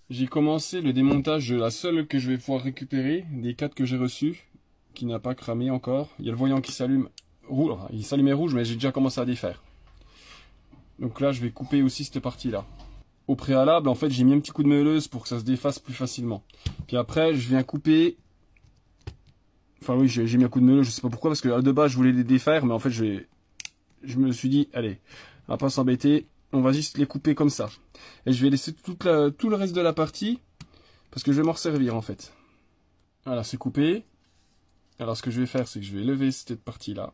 J'ai commencé le démontage de la seule que je vais pouvoir récupérer, des 4 que j'ai reçus, qui n'a pas cramé encore. Il y a le voyant qui s'allume rouge, enfin, il s'allumait rouge, mais j'ai déjà commencé à défaire. Donc là, je vais couper aussi cette partie-là. Au préalable, en fait, j'ai mis un petit coup de meuleuse pour que ça se défasse plus facilement. Puis après, je viens couper. Enfin oui, j'ai mis un coup de meuleuse, je sais pas pourquoi, parce que de base, je voulais les défaire, mais en fait, je me suis dit, allez, on va pas s'embêter, on va juste les couper comme ça. Et je vais laisser tout le reste de la partie, parce que je vais m'en servir en fait. Voilà, c'est coupé. Alors ce que je vais faire, c'est que je vais lever cette partie-là.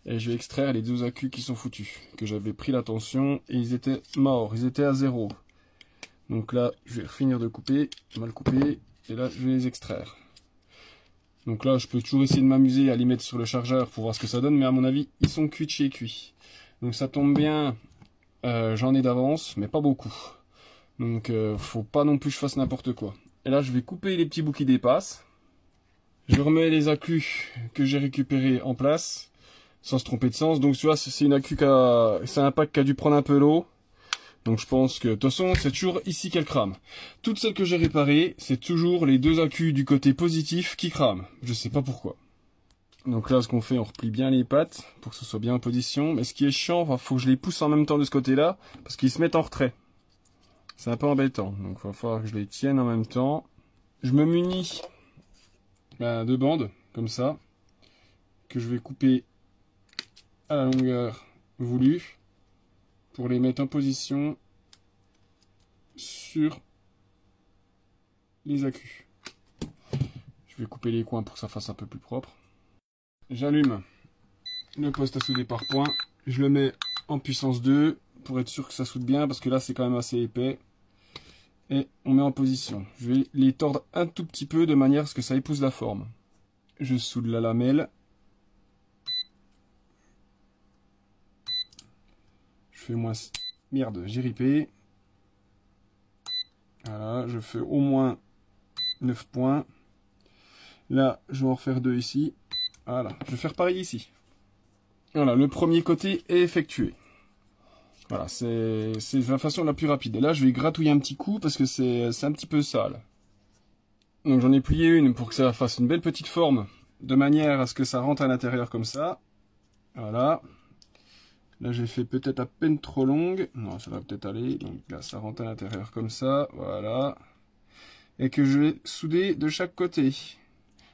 Et je vais extraire les 2 accus qui sont foutus, que j'avais pris la tension, et ils étaient morts, ils étaient à 0. Donc là, je vais finir de couper, mal couper, et là, je vais les extraire. Donc là, je peux toujours essayer de m'amuser à les mettre sur le chargeur pour voir ce que ça donne, mais à mon avis, ils sont cuits de chez cuits. Donc ça tombe bien, j'en ai d'avance, mais pas beaucoup. Donc faut pas non plus que je fasse n'importe quoi. Et là, je vais couper les petits bouts qui dépassent. Je remets les accus que j'ai récupérés en place, sans se tromper de sens. Donc tu vois, c'est une accu c'est un pack qui a dû prendre un peu l'eau. Donc je pense que, de toute façon, c'est toujours ici qu'elle crame. Toutes celles que j'ai réparées, c'est toujours les 2 accus du côté positif qui crament. Je sais pas pourquoi. Donc là, ce qu'on fait, on replie bien les pattes pour que ce soit bien en position. Mais ce qui est chiant, il faut que je les pousse en même temps de ce côté-là, parce qu'ils se mettent en retrait. C'est un peu embêtant. Donc il va falloir que je les tienne en même temps. Je me munis de bandes, comme ça, que je vais couper à la longueur voulue, pour les mettre en position sur les accus. Je vais couper les coins pour que ça fasse un peu plus propre. J'allume le poste à souder par point. Je le mets en puissance 2 pour être sûr que ça soude bien, parce que là c'est quand même assez épais. Et on met en position. Je vais les tordre un tout petit peu de manière à ce que ça épouse la forme. Je soude la lamelle. Je fais moins... Merde, j'ai ripé. Voilà, je fais au moins 9 points. Là, je vais en refaire 2 ici. Voilà, je vais faire pareil ici. Voilà, le premier côté est effectué. Voilà, c'est la façon la plus rapide. Et là, je vais gratouiller un petit coup parce que c'est un petit peu sale. Donc j'en ai plié une pour que ça fasse une belle petite forme, de manière à ce que ça rentre à l'intérieur comme ça. Voilà. Là, j'ai fait peut-être à peine trop longue. Non, ça va peut-être aller. Donc là, ça rentre à l'intérieur comme ça. Voilà. Et que je vais souder de chaque côté.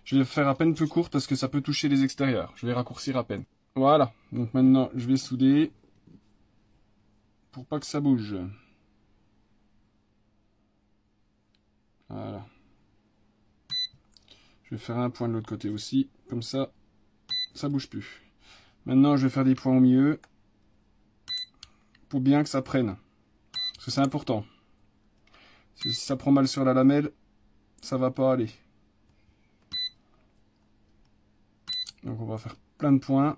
Je vais faire à peine plus courte parce que ça peut toucher les extérieurs. Je vais raccourcir à peine. Voilà. Donc maintenant, je vais souder pour pas que ça bouge. Voilà. Je vais faire un point de l'autre côté aussi. Comme ça, ça bouge plus. Maintenant, je vais faire des points au milieu. Pour bien que ça prenne. Parce que c'est important. Si ça prend mal sur la lamelle, ça va pas aller. Donc on va faire plein de points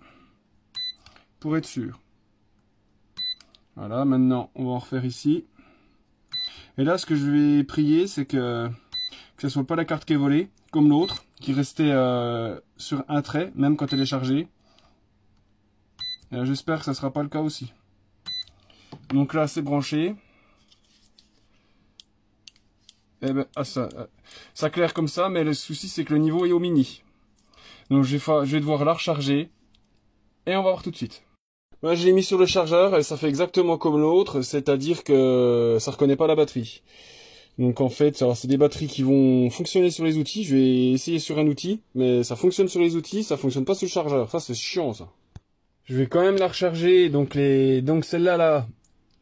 pour être sûr. Voilà, maintenant on va en refaire ici. Et là, ce que je vais prier, c'est que ce soit pas la carte qui est volée, comme l'autre, qui restait sur un trait, même quand elle est chargée. J'espère que ça sera pas le cas aussi. Donc là, c'est branché. Et ben, ça claire comme ça, mais le souci, c'est que le niveau est au mini. Donc je vais devoir la recharger. Et on va voir tout de suite. Moi, je l'ai mis sur le chargeur et ça fait exactement comme l'autre, c'est-à-dire que ça reconnaît pas la batterie. Donc en fait, c'est des batteries qui vont fonctionner sur les outils. Je vais essayer sur un outil, mais ça fonctionne sur les outils, ça fonctionne pas sur le chargeur. Ça, c'est chiant, ça. Je vais quand même la recharger. Donc celles-là, là,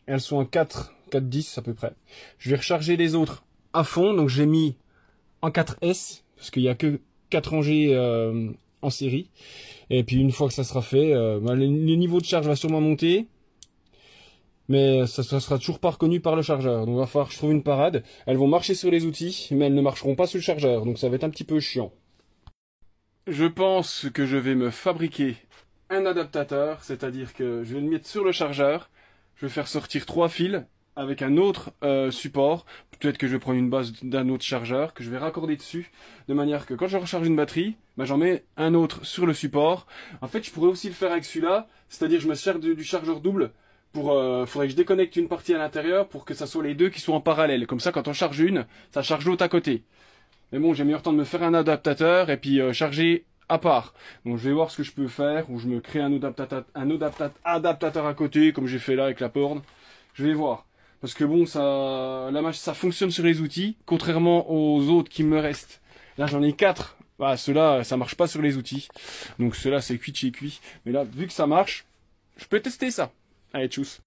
elles sont en 4,10 à peu près. Je vais recharger les autres à fond. Donc j'ai mis en 4S, parce qu'il n'y a que 4 rangées en série. Et puis une fois que ça sera fait, le niveau de charge va sûrement monter. Mais ça sera toujours pas reconnu par le chargeur. Donc il va falloir que je trouve une parade. Elles vont marcher sur les outils, mais elles ne marcheront pas sur le chargeur. Donc ça va être un petit peu chiant. Je pense que je vais me fabriquer un adaptateur. C'est-à-dire que je vais le mettre sur le chargeur. Je vais faire sortir 3 fils avec un autre support. Peut-être que je vais prendre une base d'un autre chargeur que je vais raccorder dessus. De manière que quand je recharge une batterie, j'en mets un autre sur le support. En fait, je pourrais aussi le faire avec celui-là. C'est-à-dire que je me sers du chargeur double Faudrait que je déconnecte une partie à l'intérieur pour que ça soit les deux qui soient en parallèle. Comme ça, quand on charge une, ça charge l'autre à côté. Mais bon, j'ai meilleur temps de me faire un adaptateur et puis charger à part. Donc je vais voir ce que je peux faire, ou je me crée un adaptateur à côté, comme j'ai fait là avec la porne. Je vais voir. Parce que bon, ça fonctionne sur les outils, contrairement aux autres qui me restent. Là, j'en ai 4. Bah, ceux-là, ça marche pas sur les outils. Donc ceux-là, c'est cuit de chez cuit. Mais là, vu que ça marche, je peux tester ça. Allez, tchuss.